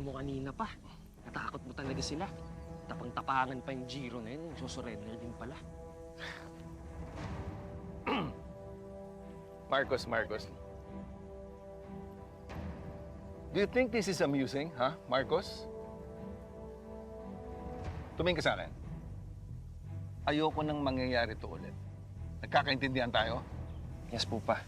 mo kanina pa. Natakot mo talaga sila. Tapang-tapangan pa yung Jiro na yun. Susurrender din pala. Marcos. Do you think this is amusing, ha, Marcos? Tumingin ka sa akin. Ayoko nang mangyayari to ulit. Nagkakaintindihan tayo? Yes po pa.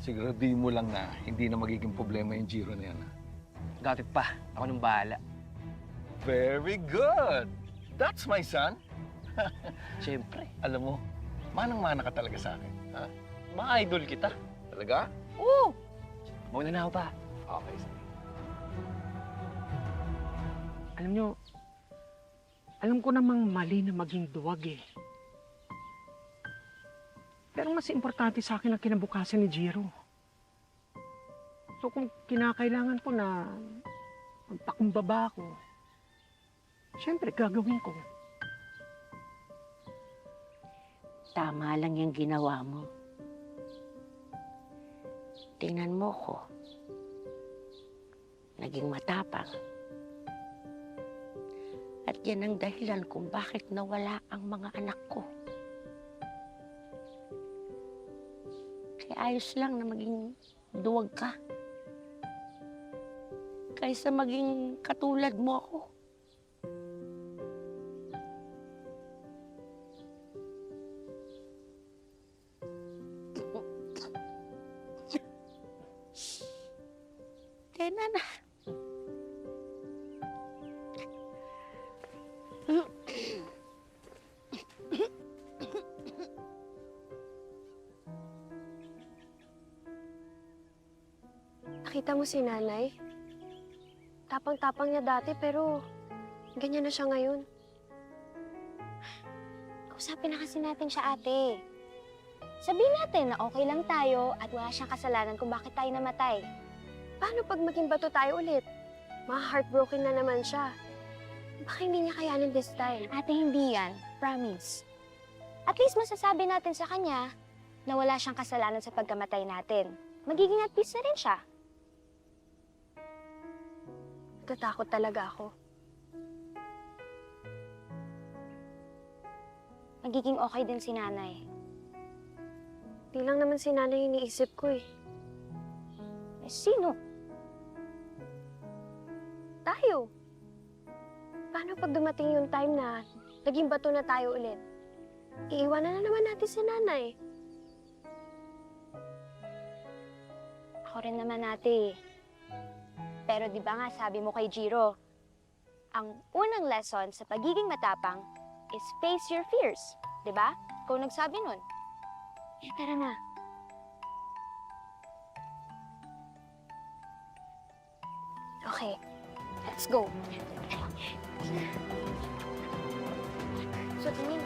Siguraduhin mo lang na hindi na magiging problema yung Jiro na yan, ha? Got it pa. Ako nang bahala. Very good! That's my son. Siyempre. Alam mo, manang-mana ka talaga sa akin, ha? Ma-idol kita. Talaga? Oo! Mauna na ako pa. Okay, sige. Alam nyo, alam ko namang mali na maging duwag eh. Pero mas importante sa akin ang kinabukasan ni Jiro. So kung kinakailangan ko na magpakumbaba ako, siyempre gagawin ko. Tama lang yung ginawa mo. Tingnan mo ko. Naging matapang. At yan ang dahilan kung bakit nawala ang mga anak ko. Kaya ayos lang na maging duwag ka. Kaysa maging katulad mo ako. Kaya na. Nakita mo si nanay? Tapang-tapang niya dati pero ganyan na siya ngayon. Kausapin na kasi natin siya, ate. Sabihin natin na okay lang tayo at wala siyang kasalanan kung bakit tayo namatay. Paano pag maging bato tayo ulit? Ma-heartbroken na naman siya. Baka hindi niya kayanin this time. Ate, hindi yan. Promise. At least masasabi natin sa kanya na wala siyang kasalanan sa pagkamatay natin. Magiging at peace na rin siya. Natatakot talaga ako. Magiging okay din si nanay. Di lang naman si nanay iniisip ko eh. Eh, sino? Tayo. Paano pag dumating yung time na naging bato na tayo ulit? Iiwanan na naman natin si nanay. Ako rin naman, ate. Pero di ba nga sabi mo kay Jiro, ang unang lesson sa pagiging matapang is face your fears. Di ba? Ikaw nagsabi nun. Eh, tara na. Okay, let's go. So, tingin.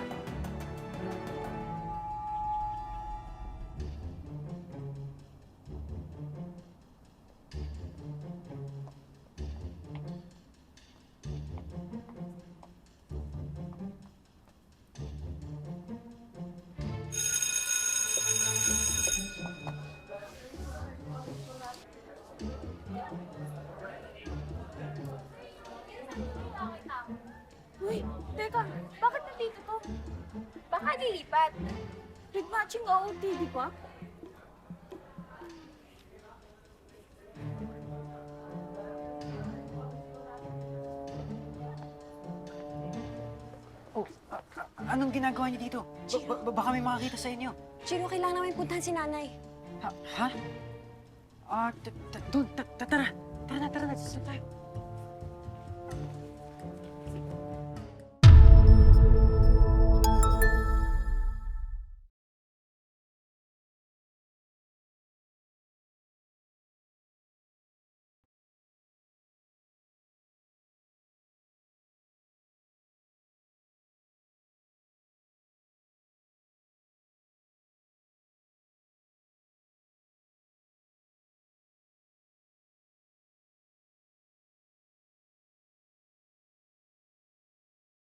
Uy, teka, bakit nandito to? Baka lilipat. Red matching OOT, di ba? Oh, anong ginagawa niyo dito? Baka may makakita sa inyo. Jiro, kailangan namin puntahan si nanay. Ha? Doon, tara. Tara na, tayo.